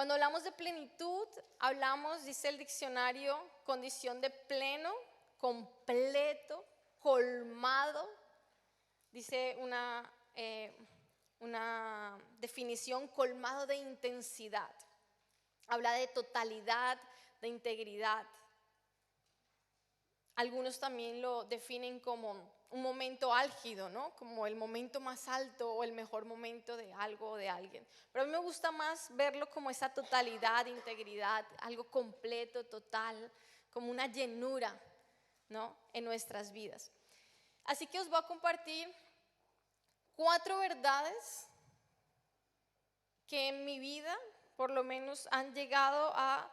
Cuando hablamos de plenitud, hablamos, dice el diccionario, condición de pleno, completo, colmado. Dice una definición, colmado de intensidad. Habla de totalidad, de integridad. Algunos también lo definen como un momento álgido, ¿no? Como el momento más alto o el mejor momento de algo o de alguien. Pero a mí me gusta más verlo como esa totalidad, integridad, algo completo, total, como una llenura, ¿no? En nuestras vidas. Así que os voy a compartir 4 verdades que en mi vida, por lo menos, han llegado a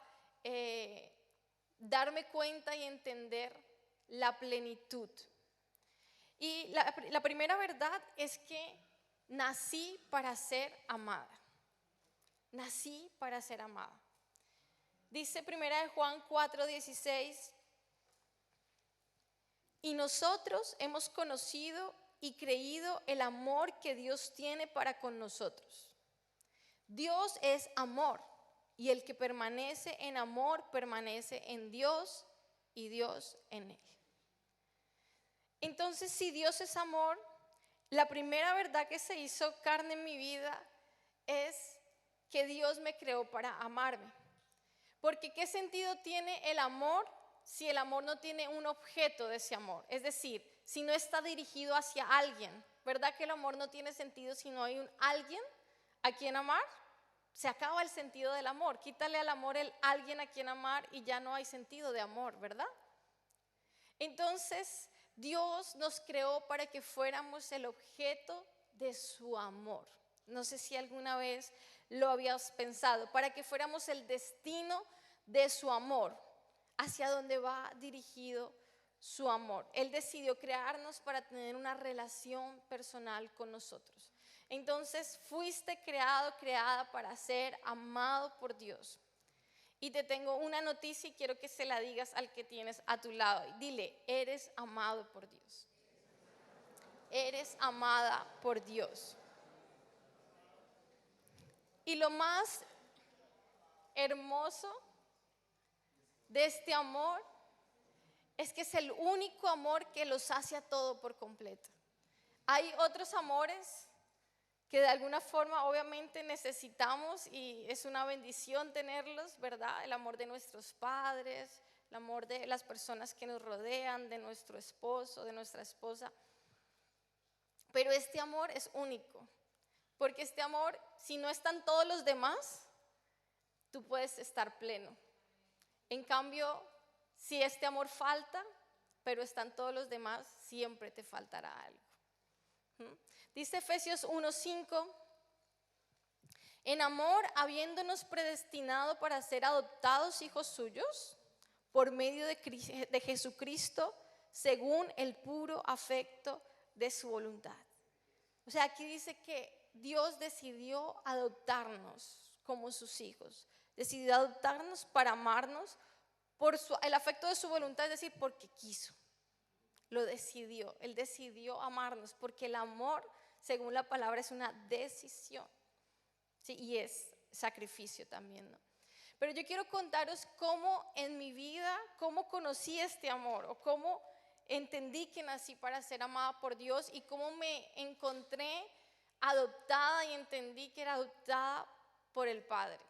darme cuenta y entender la plenitud. Y la primera verdad es que nací para ser amada. Nací para ser amada. Dice 1 Juan 4:16, y nosotros hemos conocido y creído el amor que Dios tiene para con nosotros. Dios es amor, y el que permanece en amor permanece en Dios y Dios en él. Entonces, si Dios es amor, la primera verdad que se hizo carne en mi vida es que Dios me creó para amarme. Porque ¿qué sentido tiene el amor si el amor no tiene un objeto de ese amor? Es decir, si no está dirigido hacia alguien. ¿Verdad que el amor no tiene sentido si no hay un alguien a quien amar? Se acaba el sentido del amor. Quítale al amor el alguien a quien amar y ya no hay sentido de amor, ¿verdad? Entonces, Dios nos creó para que fuéramos el objeto de su amor. No sé si alguna vez lo habías pensado, para que fuéramos el destino de su amor, hacia donde va dirigido su amor. Él decidió crearnos para tener una relación personal con nosotros. Entonces, fuiste creado, creada para ser amado por Dios. Y te tengo una noticia y quiero que se la digas al que tienes a tu lado. Dile, eres amado por Dios. Eres amada por Dios. Y lo más hermoso de este amor es que es el único amor que lo sacia todo por completo. Hay otros amores que de alguna forma obviamente necesitamos y es una bendición tenerlos, ¿verdad? El amor de nuestros padres, el amor de las personas que nos rodean, de nuestro esposo, de nuestra esposa. Pero este amor es único, porque este amor, si no están todos los demás, tú puedes estar pleno. En cambio, si este amor falta, pero están todos los demás, siempre te faltará algo. Dice Efesios 1:5, en amor, habiéndonos predestinado para ser adoptados hijos suyos, por medio de Jesucristo, según el puro afecto de su voluntad. O sea, aquí dice que Dios decidió adoptarnos como sus hijos, decidió adoptarnos para amarnos por el afecto de su voluntad, es decir, porque quiso. Lo decidió, Él decidió amarnos, porque el amor, según la palabra, es una decisión, ¿sí? Y es sacrificio también, ¿no? Pero yo quiero contaros cómo en mi vida, cómo conocí este amor, o cómo entendí que nací para ser amada por Dios, y cómo me encontré adoptada y entendí que era adoptada por el Padre.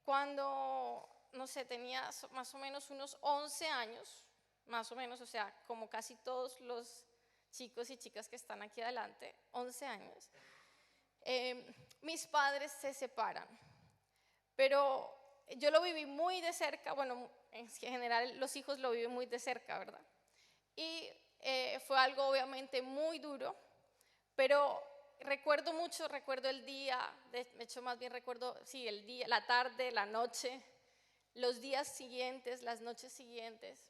Cuando, no sé, tenía más o menos unos 11 años, más o menos, o sea, como casi todos los chicos y chicas que están aquí adelante, 11 años, mis padres se separan, pero yo lo viví muy de cerca, bueno, en general los hijos lo viven muy de cerca, ¿verdad? Y fue algo obviamente muy duro, pero recuerdo mucho, recuerdo el día, de hecho más bien recuerdo, sí, el día, la tarde, la noche, los días siguientes, las noches siguientes.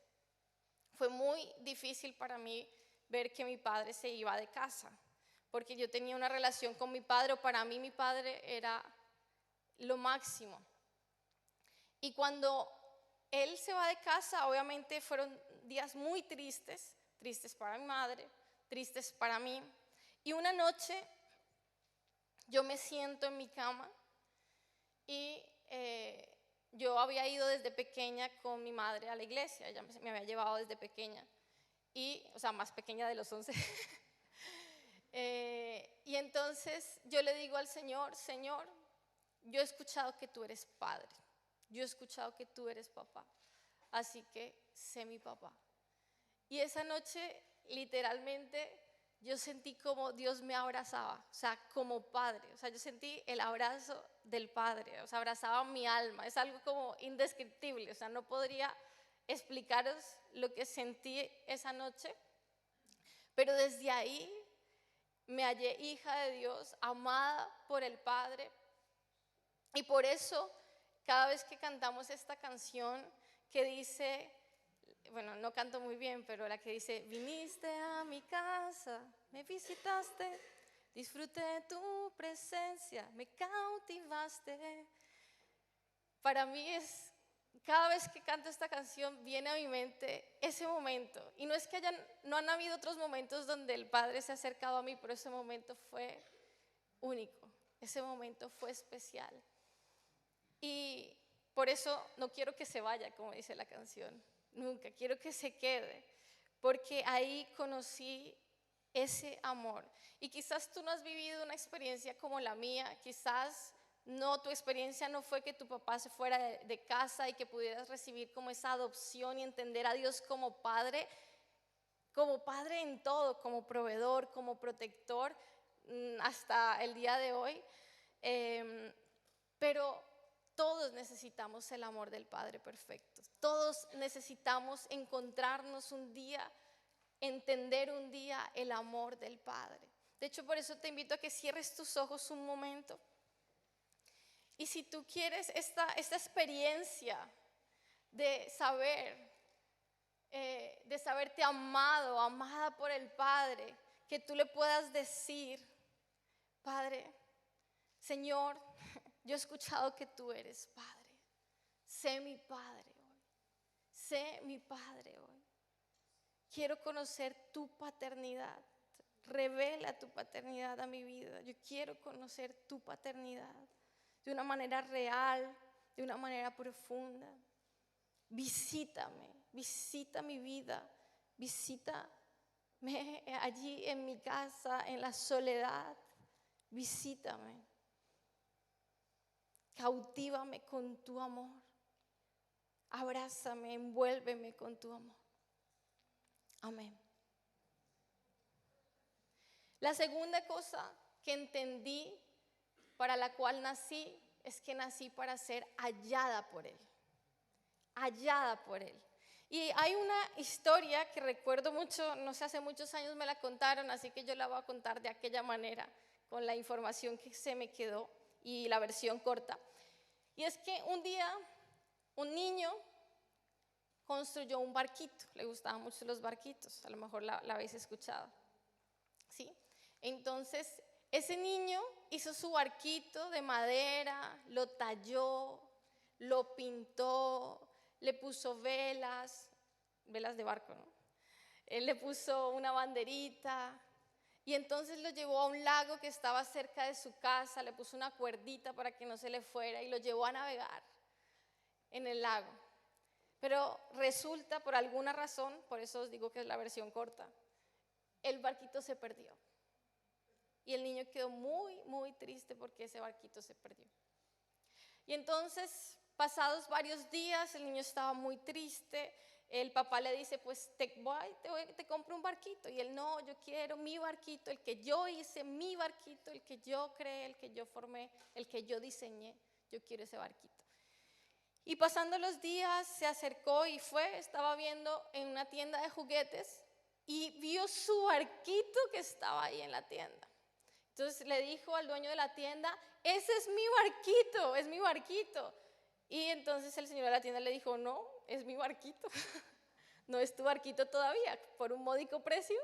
Fue muy difícil para mí ver que mi padre se iba de casa, porque yo tenía una relación con mi padre, o para mí mi padre era lo máximo. Y cuando él se va de casa, obviamente fueron días muy tristes, tristes para mi madre, tristes para mí. Y una noche yo me siento en mi cama y yo había ido desde pequeña con mi madre a la iglesia, ella me había llevado desde pequeña, o sea, más pequeña de los 11. Y entonces yo le digo al Señor, Señor, yo he escuchado que tú eres padre, yo he escuchado que tú eres papá, así que sé mi papá. Y esa noche, literalmente, yo sentí como Dios me abrazaba, o sea, como padre, o sea, yo sentí el abrazo del Padre, o sea, abrazaba mi alma, es algo como indescriptible, o sea, no podría explicaros lo que sentí esa noche, pero desde ahí me hallé hija de Dios, amada por el Padre, y por eso cada vez que cantamos esta canción que dice, bueno, no canto muy bien, pero la que dice, viniste a mi casa, me visitaste, disfruté de tu presencia, me cautivaste. Para mí cada vez que canto esta canción viene a mi mente ese momento. Y no es que no han habido otros momentos donde el Padre se ha acercado a mí, pero ese momento fue único, ese momento fue especial. Y por eso no quiero que se vaya, como dice la canción, nunca, quiero que se quede, porque ahí conocí ese amor. Y quizás tú no has vivido una experiencia como la mía, quizás no, tu experiencia no fue que tu papá se fuera de casa y que pudieras recibir como esa adopción y entender a Dios como padre en todo, como proveedor, como protector, hasta el día de hoy. Pero todos necesitamos el amor del Padre perfecto. Todos necesitamos encontrarnos un día, entender un día el amor del Padre. De hecho, por eso te invito a que cierres tus ojos un momento. Y si tú quieres esta experiencia de saberte amado, amada por el Padre, que tú le puedas decir, Padre, Señor, yo he escuchado que tú eres Padre. Sé mi Padre hoy. Sé mi Padre hoy. Quiero conocer tu paternidad. Revela tu paternidad a mi vida. Yo quiero conocer tu paternidad de una manera real, de una manera profunda. Visítame, visita mi vida, visítame allí en mi casa, en la soledad. Visítame. Cautívame con tu amor. Abrázame, envuélveme con tu amor. Amén. La segunda cosa que entendí, para la cual nací, es que nací para ser hallada por Él. Hallada por Él. Y hay una historia que recuerdo mucho, no sé, hace muchos años me la contaron, así que yo la voy a contar de aquella manera, con la información que se me quedó y la versión corta. Y es que un día un niño construyó un barquito, le gustaban mucho los barquitos, a lo mejor la habéis escuchado, ¿sí? Entonces, ese niño hizo su barquito de madera, lo talló, lo pintó, le puso velas de barco, ¿no? Él le puso una banderita y entonces lo llevó a un lago que estaba cerca de su casa, le puso una cuerdita para que no se le fuera y lo llevó a navegar en el lago. Pero resulta, por alguna razón, por eso os digo que es la versión corta, el barquito se perdió. Y el niño quedó muy, muy triste porque ese barquito se perdió. Y entonces, pasados varios días, el niño estaba muy triste. El papá le dice, pues te compro un barquito. Y él, no, yo quiero mi barquito, el que yo hice, mi barquito, el que yo creé, el que yo formé, el que yo diseñé. Yo quiero ese barquito. Y pasando los días, se acercó y estaba viendo en una tienda de juguetes y vio su barquito que estaba ahí en la tienda. Entonces le dijo al dueño de la tienda, ese es mi barquito. Y entonces el señor de la tienda le dijo, no, es mi barquito. No es tu barquito todavía. Por un módico precio,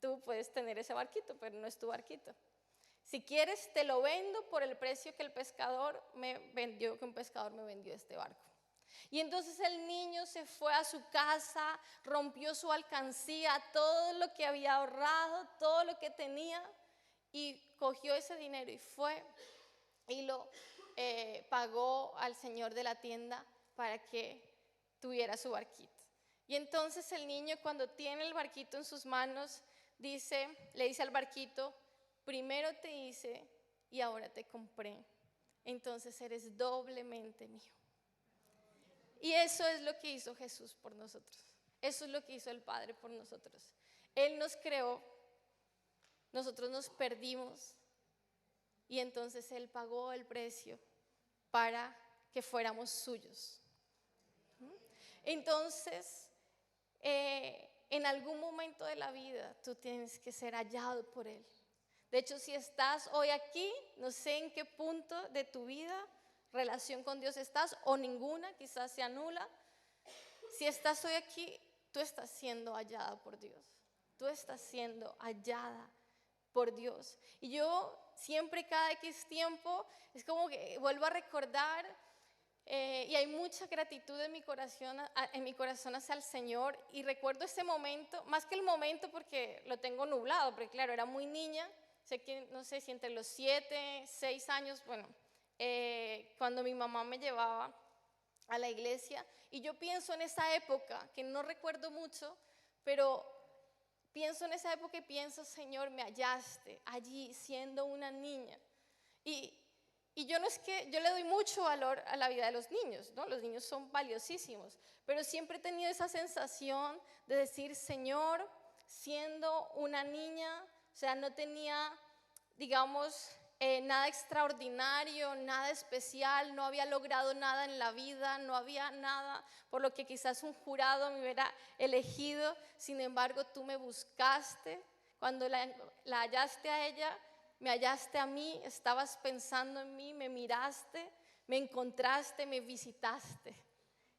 tú puedes tener ese barquito, pero no es tu barquito. Si quieres, te lo vendo por el precio que un pescador me vendió este barco. Y entonces el niño se fue a su casa, rompió su alcancía, todo lo que había ahorrado, todo lo que tenía, y cogió ese dinero y fue y lo pagó al señor de la tienda para que tuviera su barquito. Y entonces el niño, cuando tiene el barquito en sus manos, le dice al barquito: primero te hice y ahora te compré, entonces eres doblemente mío. Y eso es lo que hizo Jesús por nosotros. Eso es lo que hizo el Padre por nosotros. Él nos creó, nosotros nos perdimos y entonces Él pagó el precio para que fuéramos suyos. Entonces, en algún momento de la vida tú tienes que ser hallado por Él. De hecho, si estás hoy aquí, no sé en qué punto de tu vida, relación con Dios estás, o ninguna, quizás sea nula. Si estás hoy aquí, tú estás siendo hallada por Dios. Tú estás siendo hallada por Dios. Y yo siempre, cada X tiempo, es como que vuelvo a recordar, y hay mucha gratitud en mi corazón hacia el Señor. Y recuerdo ese momento, más que el momento porque lo tengo nublado, porque claro, era muy niña. Sé que, no sé si entre los 7, 6 años, bueno, cuando mi mamá me llevaba a la iglesia, y yo pienso en esa época, que no recuerdo mucho, pero pienso en esa época y pienso: Señor, me hallaste allí siendo una niña. Y yo no es que, yo le doy mucho valor a la vida de los niños, ¿no? Los niños son valiosísimos, pero siempre he tenido esa sensación de decir: Señor, siendo una niña, o sea, no tenía, digamos, nada extraordinario, nada especial, no había logrado nada en la vida, no había nada por lo que quizás un jurado me hubiera elegido. Sin embargo, tú me buscaste, cuando la hallaste a ella, me hallaste a mí, estabas pensando en mí, me miraste, me encontraste, me visitaste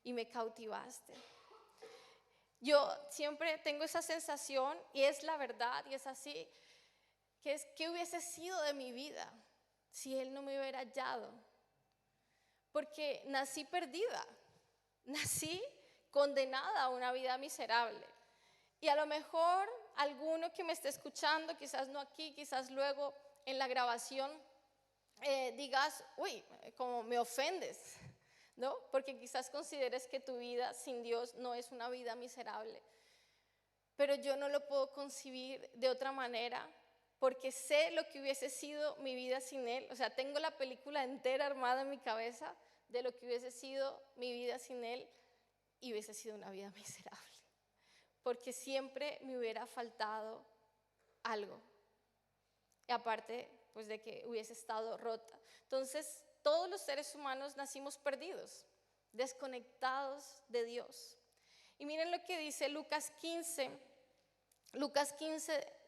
y me cautivaste. Yo siempre tengo esa sensación, y es la verdad, y es así, que es: ¿qué hubiese sido de mi vida si Él no me hubiera hallado? Porque nací perdida, nací condenada a una vida miserable. Y a lo mejor alguno que me esté escuchando, quizás no aquí, quizás luego en la grabación, digas: uy, como me ofendes, ¿no? Porque quizás consideres que tu vida sin Dios no es una vida miserable. Pero yo no lo puedo concebir de otra manera, porque sé lo que hubiese sido mi vida sin Él. O sea, tengo la película entera armada en mi cabeza de lo que hubiese sido mi vida sin Él, y hubiese sido una vida miserable, porque siempre me hubiera faltado algo, y aparte pues de que hubiese estado rota. Entonces, todos los seres humanos nacimos perdidos, desconectados de Dios. Y miren lo que dice Lucas 15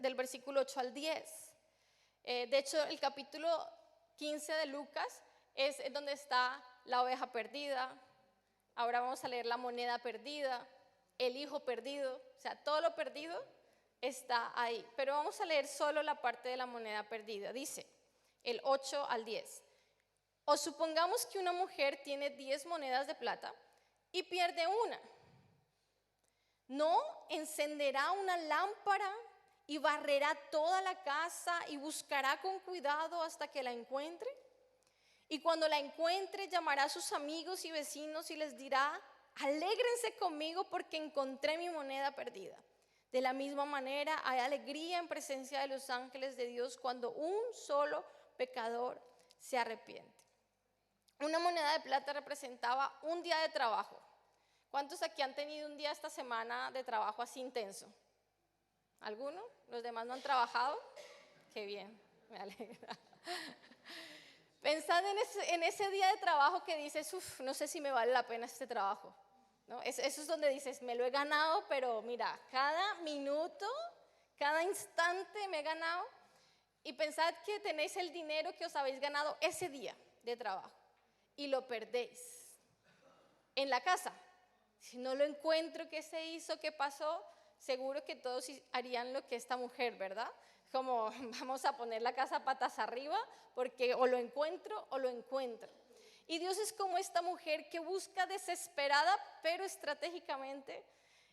del versículo 8 al 10. De hecho, el capítulo 15 de Lucas es donde está la oveja perdida. Ahora vamos a leer la moneda perdida, el hijo perdido, o sea, todo lo perdido está ahí. Pero vamos a leer solo la parte de la moneda perdida. Dice el 8 al 10. O supongamos que una mujer tiene 10 monedas de plata y pierde una. ¿No encenderá una lámpara y barrerá toda la casa y buscará con cuidado hasta que la encuentre? Y cuando la encuentre, llamará a sus amigos y vecinos y les dirá: alégrense conmigo porque encontré mi moneda perdida. De la misma manera, hay alegría en presencia de los ángeles de Dios cuando un solo pecador se arrepiente. Una moneda de plata representaba un día de trabajo. ¿Cuántos aquí han tenido un día esta semana de trabajo así intenso? ¿Alguno? ¿Los demás no han trabajado? Qué bien, me alegra. Pensad en ese día de trabajo que dices: uff, no sé si me vale la pena este trabajo, ¿no? Eso es donde dices: me lo he ganado, pero mira, cada minuto, cada instante me he ganado. Y pensad que tenéis el dinero que os habéis ganado ese día de trabajo y lo perdéis en la casa. Si no lo encuentro, ¿qué se hizo? ¿Qué pasó? Seguro que todos harían lo que esta mujer, ¿verdad? Como vamos a poner la casa patas arriba porque o lo encuentro o lo encuentro. Y Dios es como esta mujer que busca desesperada pero estratégicamente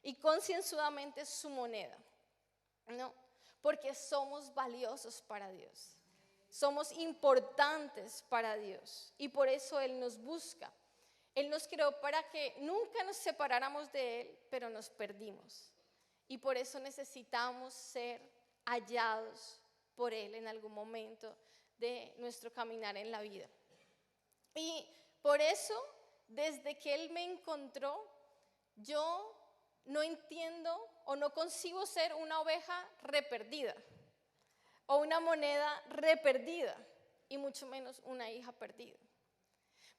y concienzudamente su moneda, ¿no? Porque somos valiosos para Dios. somos importantes para Dios y por eso Él nos busca. Él nos creó para que nunca nos separáramos de Él, pero nos perdimos. Y por eso necesitamos ser hallados por Él en algún momento de nuestro caminar en la vida. Y por eso, desde que Él me encontró, yo no entiendo o no concibo ser una oveja reperdida o una moneda reperdida y mucho menos una hija perdida.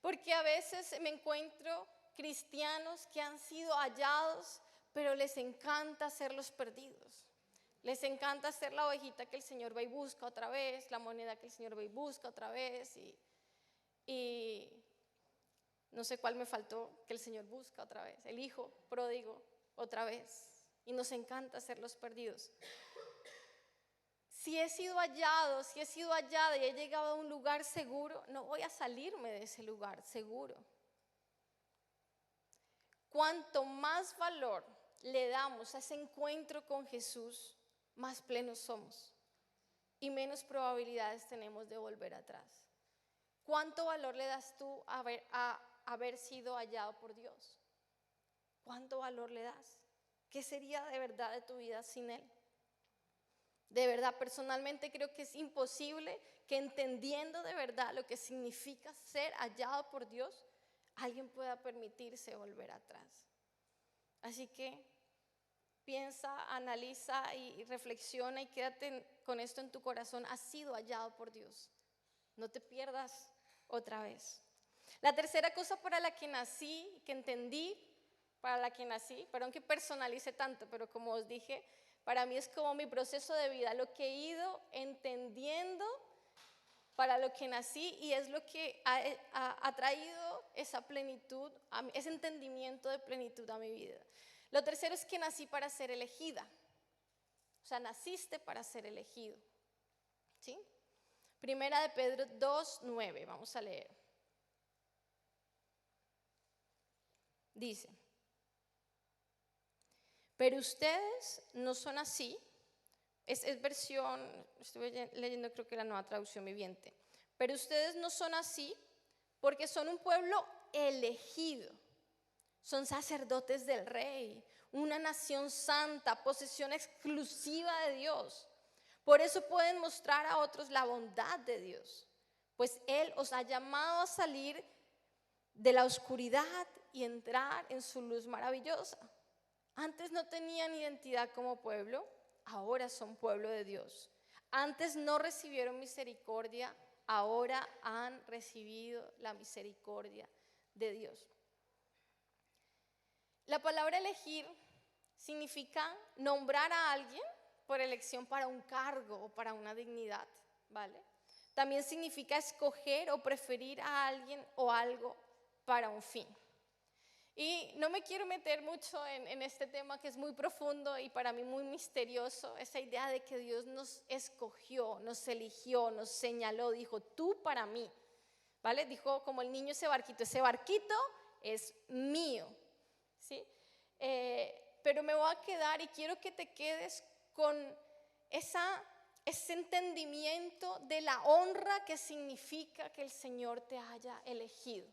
Porque a veces me encuentro cristianos que han sido hallados, pero les encanta ser los perdidos. Les encanta ser la ovejita que el Señor va y busca otra vez, la moneda que el Señor va y busca otra vez y no sé cuál me faltó que el Señor busca otra vez, el hijo pródigo otra vez. Y nos encanta ser los perdidos. Si he sido hallado, si he sido hallada y he llegado a un lugar seguro, no voy a salirme de ese lugar seguro. Cuanto más valor le damos a ese encuentro con Jesús, más plenos somos y menos probabilidades tenemos de volver atrás. ¿Cuánto valor le das tú a haber sido hallado por Dios? ¿Cuánto valor le das? ¿Qué sería de verdad de tu vida sin Él? De verdad, personalmente creo que es imposible que entendiendo de verdad lo que significa ser hallado por Dios, alguien pueda permitirse volver atrás. Así que piensa, analiza y reflexiona y quédate con esto en tu corazón. Has sido hallado por Dios. No te pierdas otra vez. La tercera cosa para la que nací, que entendí, perdón que personalice tanto, pero como os dije, para mí es como mi proceso de vida, lo que he ido entendiendo para lo que nací y es lo que ha traído esa plenitud, ese entendimiento de plenitud a mi vida. Lo tercero es que nací para ser elegida, o sea, naciste para ser elegido, ¿sí? Primera de Pedro 2:9, vamos a leer. Dice: pero ustedes no son así. Es versión, estuve leyendo creo que la Nueva Traducción Viviente. Pero ustedes no son así porque son un pueblo elegido. Son sacerdotes del Rey, una nación santa, posesión exclusiva de Dios. Por eso pueden mostrar a otros la bondad de Dios, pues Él os ha llamado a salir de la oscuridad y entrar en su luz maravillosa. Antes no tenían identidad como pueblo, ahora son pueblo de Dios. Antes no recibieron misericordia, ahora han recibido la misericordia de Dios. La palabra elegir significa nombrar a alguien por elección para un cargo o para una dignidad, ¿vale? También significa escoger o preferir a alguien o algo para un fin. Y no me quiero meter mucho en este tema que es muy profundo y para mí muy misterioso, esa idea de que Dios nos escogió, nos eligió, nos señaló, dijo, tú para mí, ¿vale? Dijo como el niño ese barquito es mío, ¿sí? Pero me voy a quedar y quiero que te quedes con ese entendimiento de la honra que significa que el Señor te haya elegido.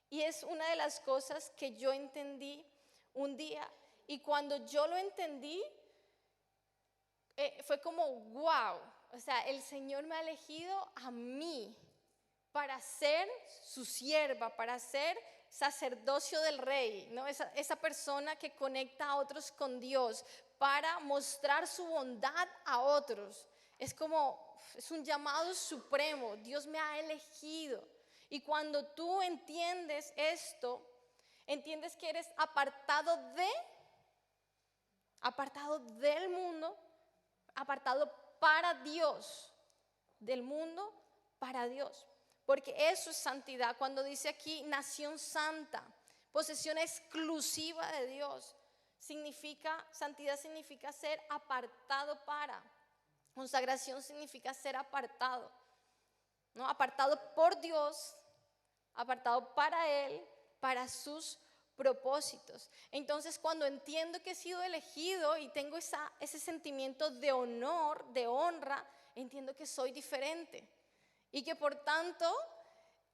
Y es una de las cosas que yo entendí un día. Y cuando yo lo entendí, fue como wow. O sea, el Señor me ha elegido a mí para ser su sierva, para ser sacerdocio del Rey, ¿no? Esa persona que conecta a otros con Dios, para mostrar su bondad a otros. Es un llamado supremo. Dios me ha elegido. Y cuando tú entiendes esto, entiendes que eres apartado del mundo, apartado para Dios, del mundo para Dios. Porque eso es santidad. Cuando dice aquí nación santa, posesión exclusiva de Dios, santidad significa ser apartado para. Consagración significa ser apartado, ¿no? Apartado por Dios, apartado para Él, para sus propósitos. Entonces, cuando entiendo que he sido elegido y tengo ese sentimiento de honor, de honra, entiendo que soy diferente y que por tanto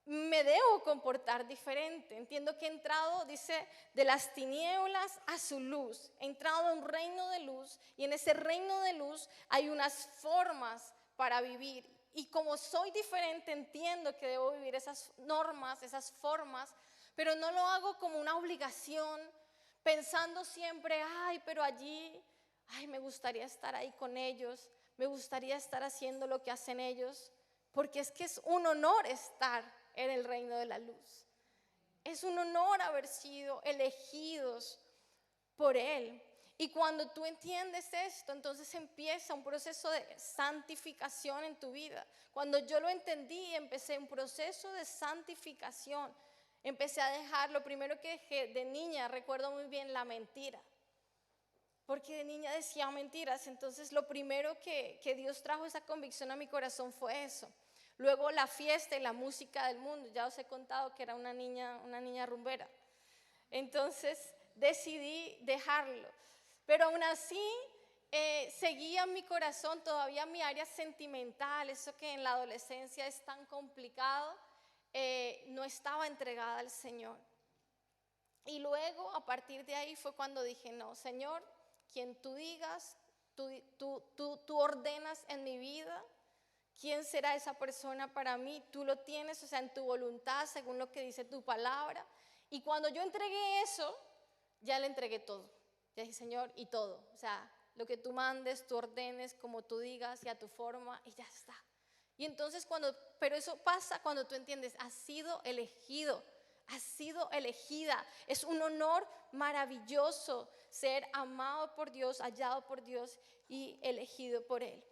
me debo comportar diferente. Entiendo que he entrado, dice, de las tinieblas a su luz. He entrado a un reino de luz y en ese reino de luz hay unas formas para vivir. Y como soy diferente, entiendo que debo vivir esas normas, esas formas, pero no lo hago como una obligación, pensando siempre, ay, pero allí, ay, me gustaría estar ahí con ellos, me gustaría estar haciendo lo que hacen ellos, porque es que es un honor estar en el reino de la luz. Es un honor haber sido elegidos por Él. Y cuando tú entiendes esto, entonces empieza un proceso de santificación en tu vida. Cuando yo lo entendí, empecé un proceso de santificación. Empecé a dejar, lo primero que dejé de niña, recuerdo muy bien la mentira. Porque de niña decía mentiras, entonces lo primero que Dios trajo esa convicción a mi corazón fue eso. Luego la fiesta y la música del mundo, ya os he contado que era una niña rumbera. Entonces decidí dejarlo, pero aún así seguía en mi corazón todavía mi área sentimental, eso que en la adolescencia es tan complicado, no estaba entregada al Señor. Y luego a partir de ahí fue cuando dije, no, Señor, quien tú digas, tú ordenas en mi vida. ¿Quién será esa persona para mí? Tú lo tienes, o sea, en tu voluntad, según lo que dice tu palabra. Y cuando yo entregué eso, ya le entregué todo. Ya dije, Señor, y todo. O sea, lo que tú mandes, tú ordenes, como tú digas y a tu forma, y ya está. Y entonces pero eso pasa cuando tú entiendes, has sido elegido, has sido elegida. Es un honor maravilloso ser amado por Dios, hallado por Dios y elegido por Él.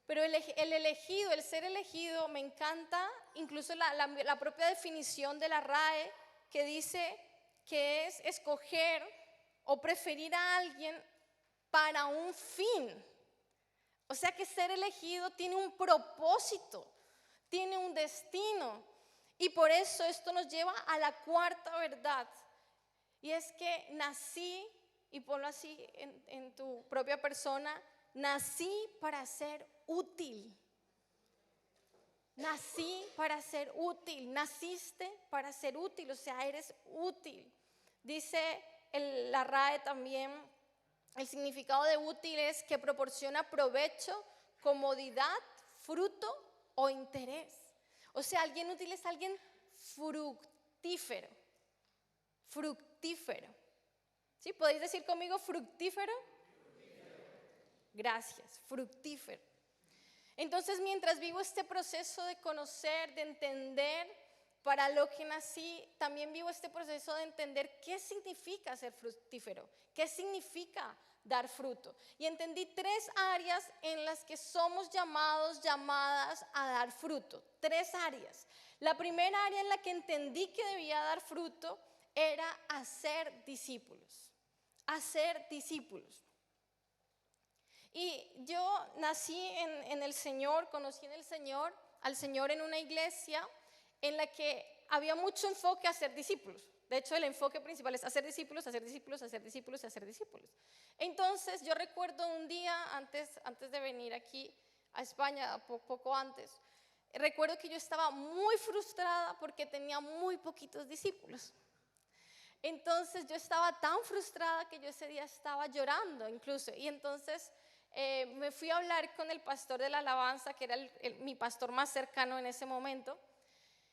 Pero el ser elegido, me encanta incluso la propia definición de la RAE, que dice que es escoger o preferir a alguien para un fin. O sea que ser elegido tiene un propósito, tiene un destino. Y por eso esto nos lleva a la cuarta verdad. Y es que nací, y ponlo así en tu propia persona, nací para ser útil. Nací para ser útil. Naciste para ser útil, o sea, eres útil. Dice la RAE también, el significado de útil es que proporciona provecho, comodidad, fruto o interés. O sea, alguien útil es alguien fructífero. Fructífero. ¿Sí? ¿Podéis decir conmigo fructífero? Gracias, fructífero. Entonces, mientras vivo este proceso de conocer, de entender para lo que nací, también vivo este proceso de entender qué significa ser fructífero, qué significa dar fruto. Y entendí 3 áreas en las que somos llamadas a dar fruto. 3 áreas. La primera área en la que entendí que debía dar fruto era hacer discípulos. Hacer discípulos. Y yo nací en el Señor, conocí en el Señor, al Señor en una iglesia en la que había mucho enfoque a hacer discípulos. De hecho, el enfoque principal es hacer discípulos, hacer discípulos, hacer discípulos y hacer discípulos. Entonces, yo recuerdo un día antes de venir aquí a España, poco antes, recuerdo que yo estaba muy frustrada porque tenía muy poquitos discípulos. Entonces, yo estaba tan frustrada que yo ese día estaba llorando incluso. Y entonces me fui a hablar con el pastor de la alabanza, que era mi pastor más cercano en ese momento,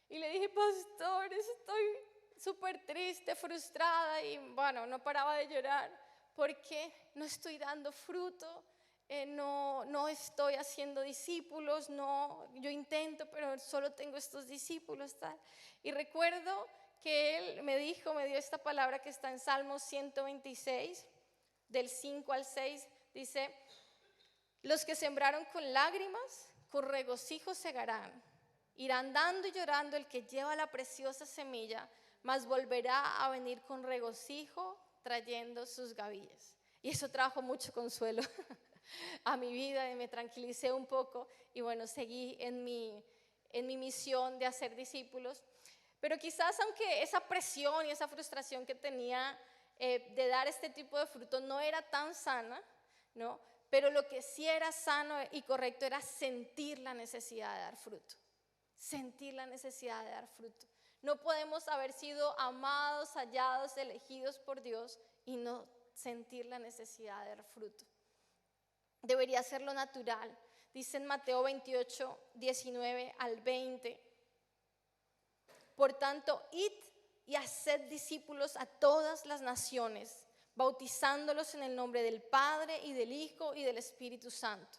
y le dije, pastor, estoy súper triste, frustrada, y bueno, no paraba de llorar porque no estoy dando fruto, no estoy haciendo discípulos, yo intento, pero solo tengo estos discípulos, tal. Y recuerdo que él me dio esta palabra que está en Salmos 126, del 5 al 6, dice: los que sembraron con lágrimas, con regocijo segarán. Irán dando y llorando el que lleva la preciosa semilla, mas volverá a venir con regocijo trayendo sus gavillas. Y eso trajo mucho consuelo a mi vida y me tranquilicé un poco. Y bueno, seguí en mi misión de hacer discípulos. Pero quizás aunque esa presión y esa frustración que tenía de dar este tipo de fruto no era tan sana, ¿no? pero lo que sí era sano y correcto era sentir la necesidad de dar fruto. Sentir la necesidad de dar fruto. No podemos haber sido amados, hallados, elegidos por Dios y no sentir la necesidad de dar fruto. Debería ser lo natural. Dice en Mateo 28, 19 al 20. Por tanto, id y haced discípulos a todas las naciones, bautizándolos en el nombre del Padre y del Hijo y del Espíritu Santo,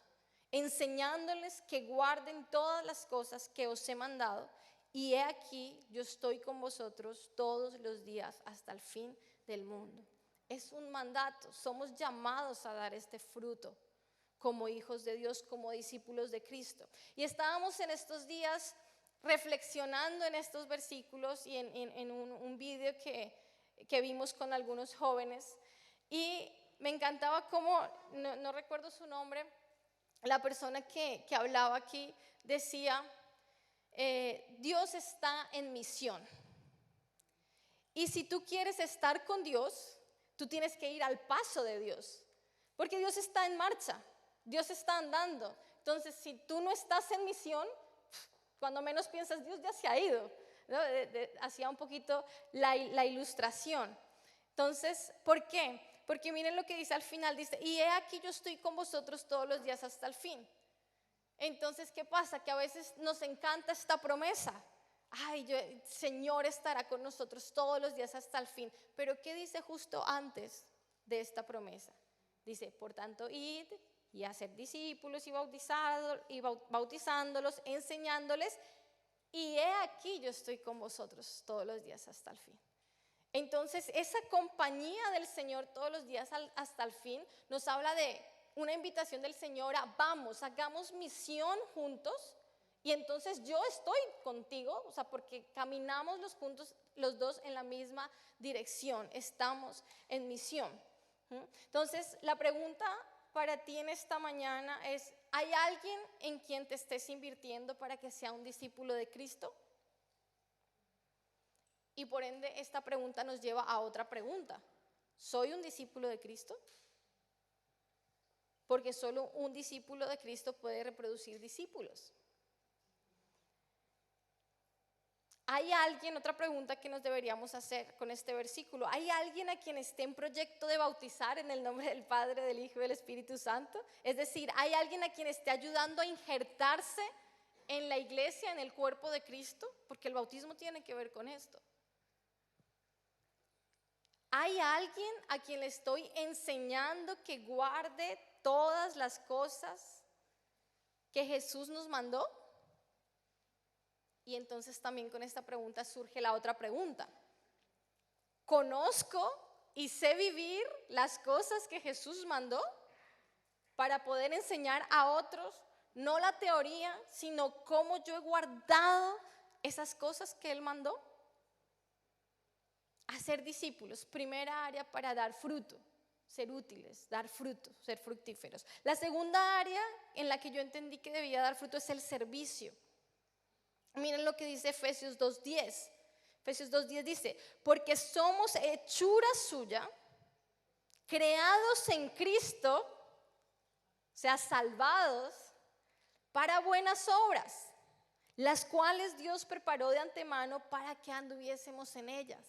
enseñándoles que guarden todas las cosas que os he mandado, y he aquí, yo estoy con vosotros todos los días hasta el fin del mundo. Es un mandato, somos llamados a dar este fruto como hijos de Dios, como discípulos de Cristo. Y estábamos en estos días reflexionando en estos versículos y en un video que vimos con algunos jóvenes, y me encantaba cómo, no recuerdo su nombre, la persona que hablaba aquí decía, Dios está en misión, y si tú quieres estar con Dios, tú tienes que ir al paso de Dios, porque Dios está en marcha, Dios está andando. Entonces, si tú no estás en misión, cuando menos piensas, Dios ya se ha ido, ¿no? Hacía un poquito la ilustración. Entonces, ¿por qué? Porque miren lo que dice al final, dice, y he aquí yo estoy con vosotros todos los días hasta el fin. Entonces, ¿qué pasa? Que a veces nos encanta esta promesa. Ay, Señor estará con nosotros todos los días hasta el fin. Pero ¿qué dice justo antes de esta promesa? Dice, por tanto, id y hacer discípulos y bautizándolos, enseñándoles, y he aquí yo estoy con vosotros todos los días hasta el fin. Entonces, esa compañía del Señor todos los días hasta el fin nos habla de una invitación del Señor a vamos, hagamos misión juntos, y entonces yo estoy contigo, o sea, porque caminamos los dos en la misma dirección, estamos en misión. Entonces, la pregunta para ti en esta mañana es, ¿hay alguien en quien te estés invirtiendo para que sea un discípulo de Cristo? Y por ende, esta pregunta nos lleva a otra pregunta. ¿Soy un discípulo de Cristo? Porque solo un discípulo de Cristo puede reproducir discípulos. ¿Hay alguien, otra pregunta que nos deberíamos hacer con este versículo, ¿hay alguien a quien esté en proyecto de bautizar en el nombre del Padre, del Hijo y del Espíritu Santo? Es decir, ¿hay alguien a quien esté ayudando a injertarse en la iglesia, en el cuerpo de Cristo? Porque el bautismo tiene que ver con esto. ¿Hay alguien a quien le estoy enseñando que guarde todas las cosas que Jesús nos mandó? Y entonces también con esta pregunta surge la otra pregunta. ¿Conozco y sé vivir las cosas que Jesús mandó para poder enseñar a otros, no la teoría, sino cómo yo he guardado esas cosas que Él mandó? Hacer discípulos, primera área para dar fruto, ser útiles, dar fruto, ser fructíferos. La segunda área en la que yo entendí que debía dar fruto es el servicio. Miren lo que dice Efesios 2:10. Efesios 2:10 dice, porque somos hechura suya, creados en Cristo, o sea, salvados para buenas obras, las cuales Dios preparó de antemano para que anduviésemos en ellas.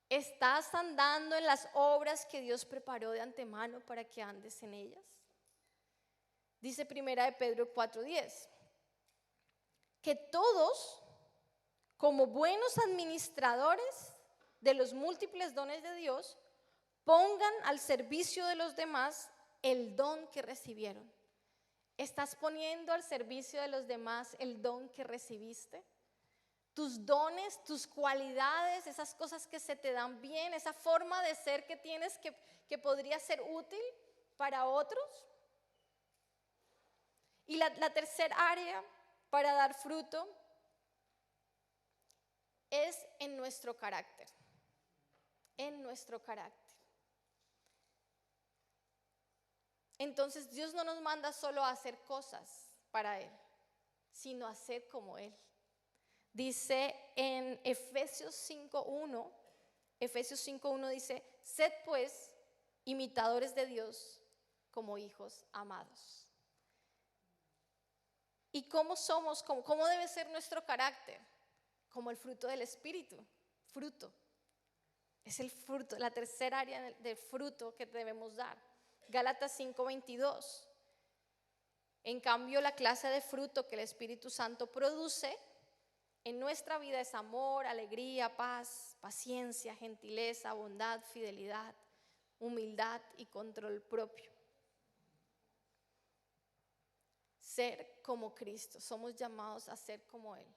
¿Estás andando en las obras que Dios preparó de antemano para que andes en ellas? Dice primera de Pedro 4:10. Que todos, como buenos administradores de los múltiples dones de Dios, pongan al servicio de los demás el don que recibieron. ¿Estás poniendo al servicio de los demás el don que recibiste? Tus dones, tus cualidades, esas cosas que se te dan bien, esa forma de ser que tienes que podría ser útil para otros. Y la tercera área para dar fruto es en nuestro carácter, en nuestro carácter. Entonces Dios no nos manda solo a hacer cosas para Él, sino a ser como Él. Dice en Efesios 5:1 dice, sed pues imitadores de Dios como hijos amados. ¿Y cómo somos? ¿Cómo debe ser nuestro carácter? Como el fruto del Espíritu, fruto. Es el fruto, la tercera área del fruto que debemos dar. Gálatas 5:22. En cambio, la clase de fruto que el Espíritu Santo produce en nuestra vida es amor, alegría, paz, paciencia, gentileza, bondad, fidelidad, humildad y control propio. Ser como Cristo, somos llamados a ser como Él.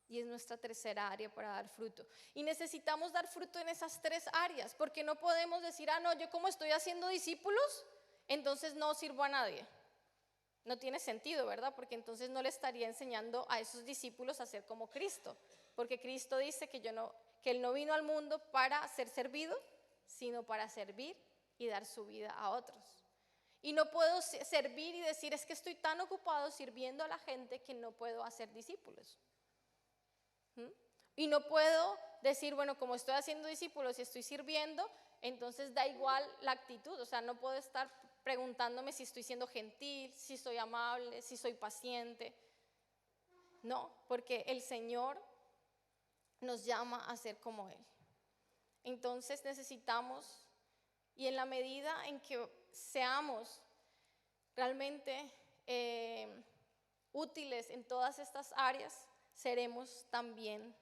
Y es nuestra tercera área para dar fruto. Y necesitamos dar fruto en esas tres áreas, porque no podemos decir, no, yo como estoy haciendo discípulos, entonces no sirvo a nadie. No tiene sentido, ¿verdad? Porque entonces no le estaría enseñando a esos discípulos a ser como Cristo. Porque Cristo dice que Él no vino al mundo para ser servido, sino para servir y dar su vida a otros. Y no puedo servir y decir, es que estoy tan ocupado sirviendo a la gente que no puedo hacer discípulos. Y no puedo decir, bueno, como estoy haciendo discípulos y estoy sirviendo, entonces da igual la actitud. O sea, no puedo estar preguntándome si estoy siendo gentil, si soy amable, si soy paciente. No, porque el Señor nos llama a ser como Él. Entonces necesitamos, y en la medida en que seamos realmente útiles en todas estas áreas, seremos también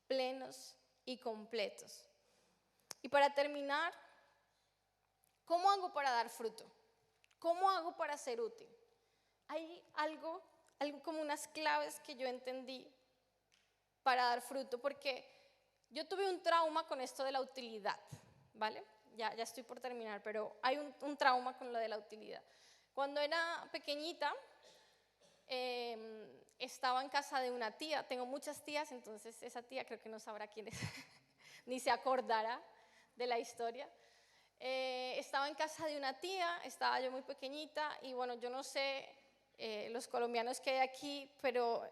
plenos y completos. Y para terminar, ¿cómo hago para dar fruto? ¿Cómo hago para ser útil? Hay algo como unas claves que yo entendí para dar fruto, porque yo tuve un trauma con esto de la utilidad, ¿vale? Ya estoy por terminar, pero hay un trauma con lo de la utilidad. Cuando era pequeñita, estaba en casa de una tía. Tengo muchas tías, entonces esa tía creo que no sabrá quién es, ni se acordará de la historia. Estaba en casa de una tía, estaba yo muy pequeñita y bueno, yo no sé los colombianos que hay aquí, pero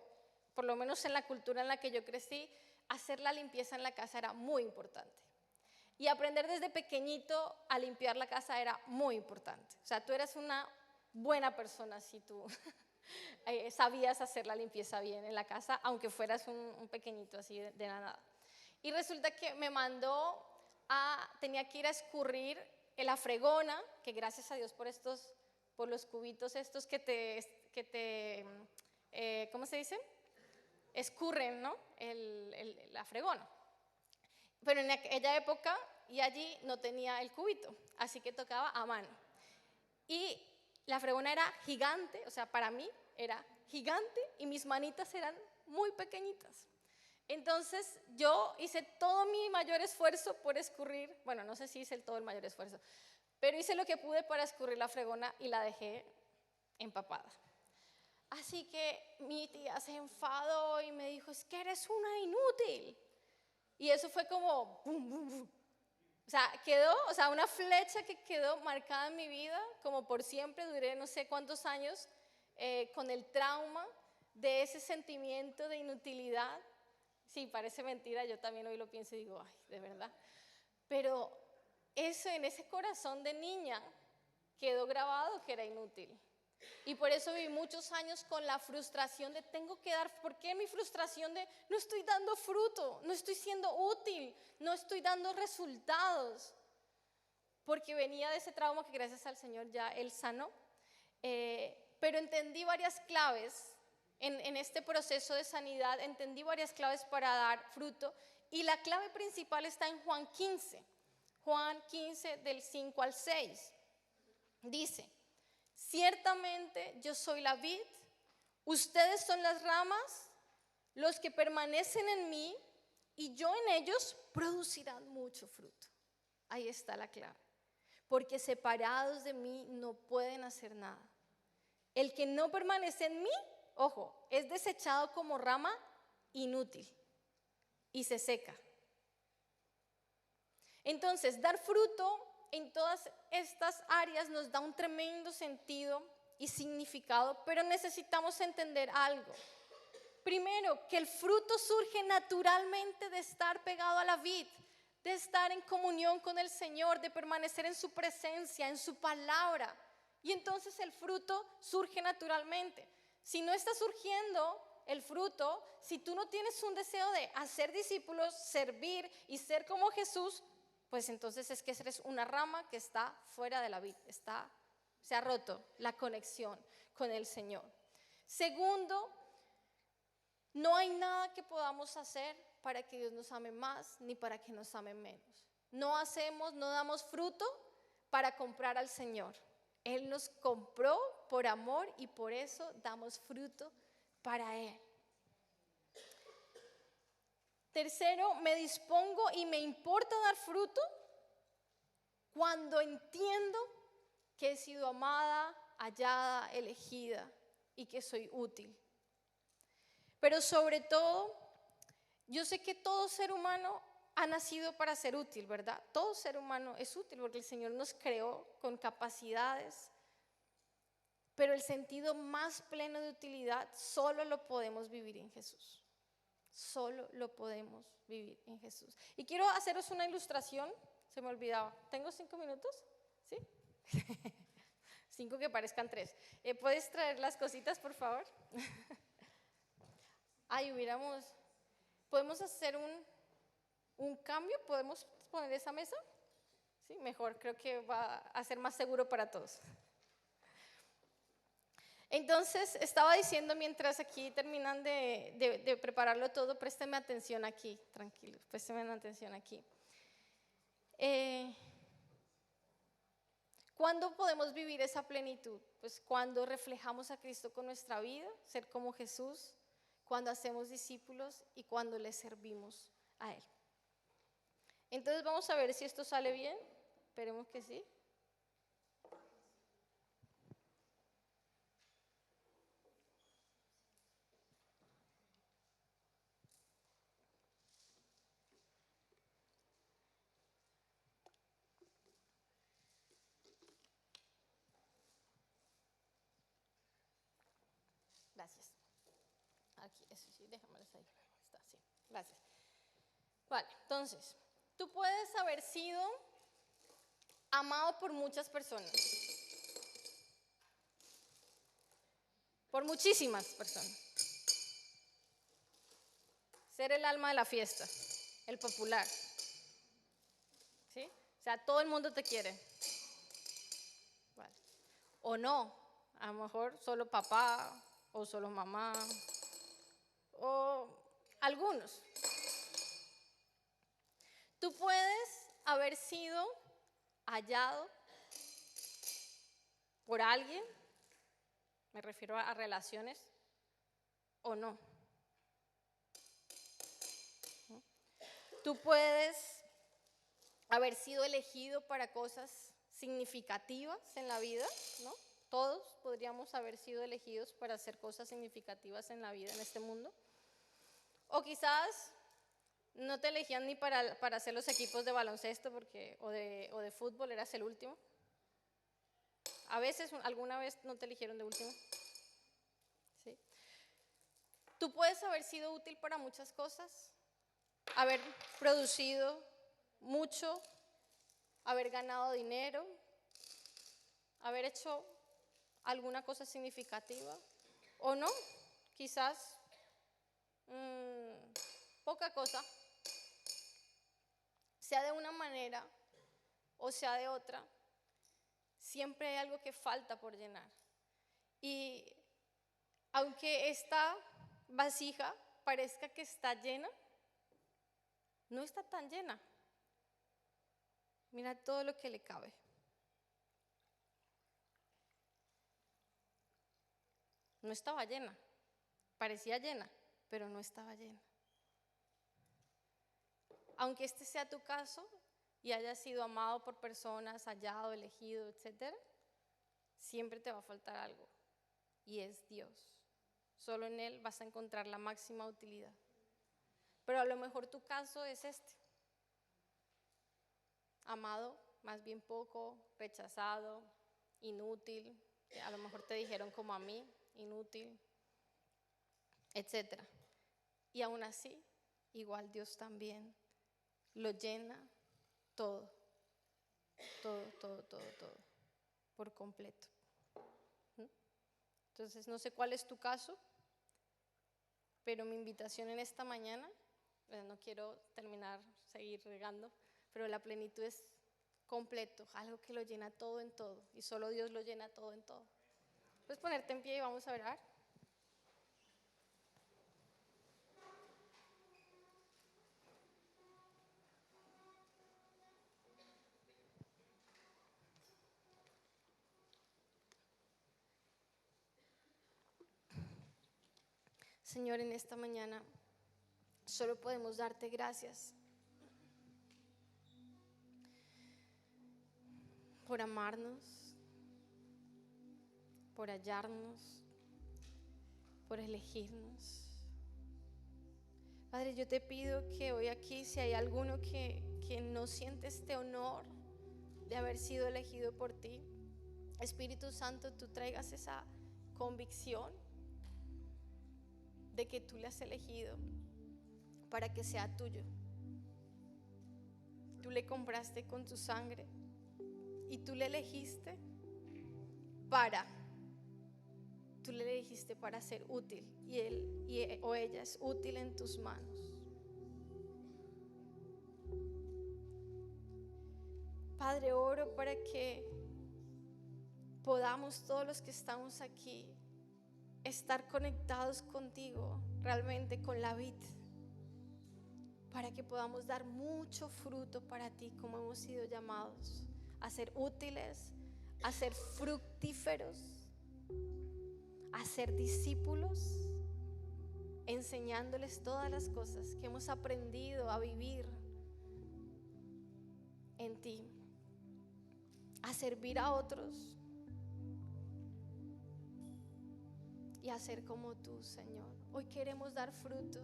por lo menos en la cultura en la que yo crecí, hacer la limpieza en la casa era muy importante. Y aprender desde pequeñito a limpiar la casa era muy importante. O sea, tú eras una buena persona si tú sabías hacer la limpieza bien en la casa, aunque fueras un pequeñito así de la nada. Y resulta que me mandó tenía que ir a escurrir en la fregona, que gracias a Dios por los cubitos estos que te ¿cómo se dice? Escurren, ¿no? La fregona. Pero en aquella época y allí no tenía el cubito, así que tocaba a mano. Y la fregona era gigante, o sea, para mí era gigante y mis manitas eran muy pequeñitas. Entonces yo hice todo mi mayor esfuerzo por escurrir, bueno, no sé si hice todo el mayor esfuerzo, pero hice lo que pude para escurrir la fregona y la dejé empapada. Así que mi tía se enfadó y me dijo, es que eres una inútil. Y eso fue como, bum, bum, bum. O sea, una flecha que quedó marcada en mi vida, como por siempre, duré no sé cuántos años con el trauma de ese sentimiento de inutilidad. Sí, parece mentira, yo también hoy lo pienso y digo, ay, de verdad. Pero eso en ese corazón de niña quedó grabado que era inútil. Y por eso viví muchos años con la frustración de tengo que dar, ¿por qué mi frustración de no estoy dando fruto, no estoy siendo útil, no estoy dando resultados? Porque venía de ese trauma que gracias al Señor ya Él sanó. Pero entendí varias claves en este proceso de sanidad, entendí varias claves para dar fruto. Y la clave principal está en Juan 15 del 5 al 6. Dice, ciertamente yo soy la vid, ustedes son las ramas, los que permanecen en mí y yo en ellos producirán mucho fruto. Ahí está la clave. Porque separados de mí no pueden hacer nada. El que no permanece en mí, ojo, es desechado como rama inútil y se seca. Entonces, dar fruto en todas estas áreas nos da un tremendo sentido y significado, pero necesitamos entender algo. Primero, que el fruto surge naturalmente de estar pegado a la vid, de estar en comunión con el Señor, de permanecer en su presencia, en su palabra. y entonces el fruto surge naturalmente. Si no está surgiendo el fruto, si tú no tienes un deseo de hacer discípulos, servir y ser como Jesús, pues entonces es que eres una rama que está fuera de la vid, se ha roto la conexión con el Señor. Segundo, no hay nada que podamos hacer para que Dios nos ame más ni para que nos ame menos. No damos fruto para comprar al Señor. Él nos compró por amor y por eso damos fruto para Él. Tercero, me dispongo y me importa dar fruto cuando entiendo que he sido amada, hallada, elegida y que soy útil. Pero sobre todo, yo sé que todo ser humano ha nacido para ser útil, ¿verdad? Todo ser humano es útil porque el Señor nos creó con capacidades, pero el sentido más pleno de utilidad solo lo podemos vivir en Jesús. Solo lo podemos vivir en Jesús. Y quiero haceros una ilustración, se me olvidaba. ¿Tengo 5 minutos? ¿Sí? 5 que parezcan 3. ¿Puedes traer las cositas, por favor? Ay, podemos hacer un cambio, podemos poner esa mesa. Sí, mejor, creo que va a ser más seguro para todos. Entonces, estaba diciendo mientras aquí terminan de prepararlo todo, présteme atención aquí, tranquilos, présteme atención aquí. ¿Cuándo podemos vivir esa plenitud? Pues cuando reflejamos a Cristo con nuestra vida, ser como Jesús, cuando hacemos discípulos y cuando le servimos a Él. Entonces vamos a ver si esto sale bien, esperemos que sí. Gracias. Aquí, eso sí, déjamelas ahí. Está, sí, gracias. Vale, entonces, tú puedes haber sido amado por muchas personas. Por muchísimas personas. Ser el alma de la fiesta, el popular. ¿Sí? O sea, todo el mundo te quiere. Vale. O no, a lo mejor solo papá o solo mamá o algunos. Tú puedes haber sido hallado por alguien, me refiero a relaciones, o no. Tú puedes haber sido elegido para cosas significativas en la vida, ¿no? Todos podríamos haber sido elegidos para hacer cosas significativas en la vida, en este mundo. O quizás no te elegían ni para hacer los equipos de baloncesto o de fútbol, eras el último. A veces, alguna vez no te eligieron de último. ¿Sí? Tú puedes haber sido útil para muchas cosas, haber producido mucho, haber ganado dinero, haber hecho alguna cosa significativa, o no, quizás poca cosa, sea de una manera o sea de otra, siempre hay algo que falta por llenar. Y aunque esta vasija parezca que está llena, no está tan llena. Mira todo lo que le cabe. No estaba llena, parecía llena, pero no estaba llena. Aunque este sea tu caso y hayas sido amado por personas, hallado, elegido, etc., siempre te va a faltar algo, y es Dios. Solo en Él vas a encontrar la máxima utilidad. Pero a lo mejor tu caso es este. Amado, más bien poco, rechazado, inútil, a lo mejor te dijeron como a mí, inútil, etc. Y aún así, igual Dios también lo llena todo, todo, todo, todo, todo, por completo. Entonces, no sé cuál es tu caso, pero mi invitación en esta mañana, no quiero seguir regando, pero la plenitud es completo, algo que lo llena todo en todo, y solo Dios lo llena todo en todo. Puedes ponerte en pie y vamos a orar. Señor, en esta mañana solo podemos darte gracias por amarnos, por hallarnos, por elegirnos. Padre, yo te pido que hoy aquí, si hay alguno que no siente este honor de haber sido elegido por ti, Espíritu Santo, tú traigas esa convicción de que tú le has elegido para que sea tuyo. Tú le compraste con tu sangre y tú le elegiste para ser útil, y él o ella es útil en tus manos. Padre, oro para que podamos, todos los que estamos aquí, estar conectados contigo, realmente con la vid, para que podamos dar mucho fruto para ti, como hemos sido llamados a ser útiles, a ser fructíferos, a ser discípulos, enseñándoles todas las cosas que hemos aprendido a vivir en ti, a servir a otros y a ser como tú, Señor. Hoy queremos dar fruto.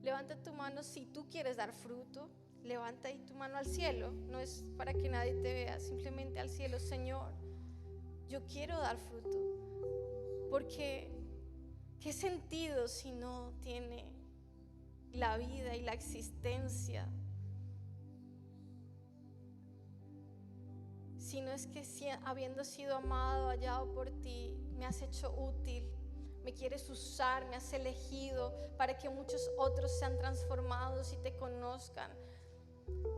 Levanta tu mano si tú quieres dar fruto. Levanta ahí tu mano al cielo. No es para que nadie te vea, simplemente al cielo. Señor, yo quiero dar fruto, porque ¿qué sentido si no tiene la vida y la existencia? Si no es que habiendo sido amado, hallado por ti, me has hecho útil, me quieres usar, me has elegido para que muchos otros sean transformados y te conozcan,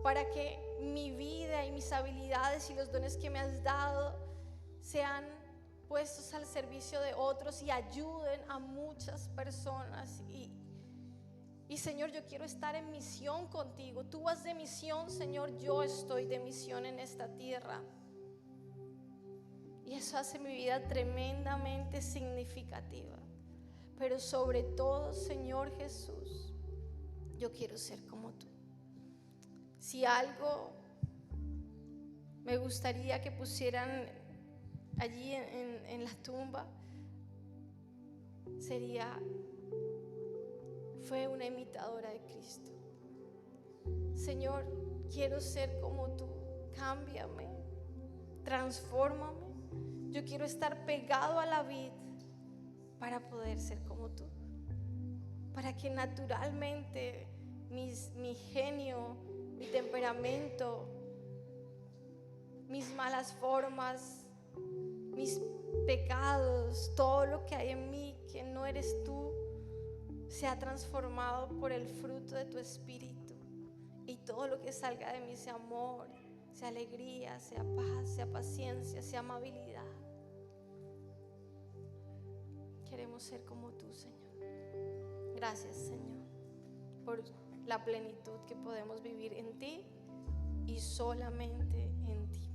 para que mi vida y mis habilidades y los dones que me has dado sean puestos al servicio de otros y ayuden a muchas personas. Y Señor, yo quiero estar en misión contigo. Tú vas de misión, Señor, yo estoy de misión en esta tierra. Y eso hace mi vida tremendamente significativa. Pero sobre todo, Señor Jesús, yo quiero ser como tú. Si algo me gustaría que pusieran allí en la tumba, fue una imitadora de Cristo. Señor, quiero ser como tú. Cámbiame, transfórmame. Yo quiero estar pegado a la vid para poder ser como tú, para que naturalmente mi genio, mi temperamento, mis malas formas, mis pecados, todo lo que hay en mí que no eres tú, sea transformado por el fruto de tu Espíritu, y todo lo que salga de mí sea amor, sea alegría, sea paz, sea paciencia, sea amabilidad. Queremos ser como tú, Señor. Gracias, Señor, por la plenitud que podemos vivir en ti y solamente en ti.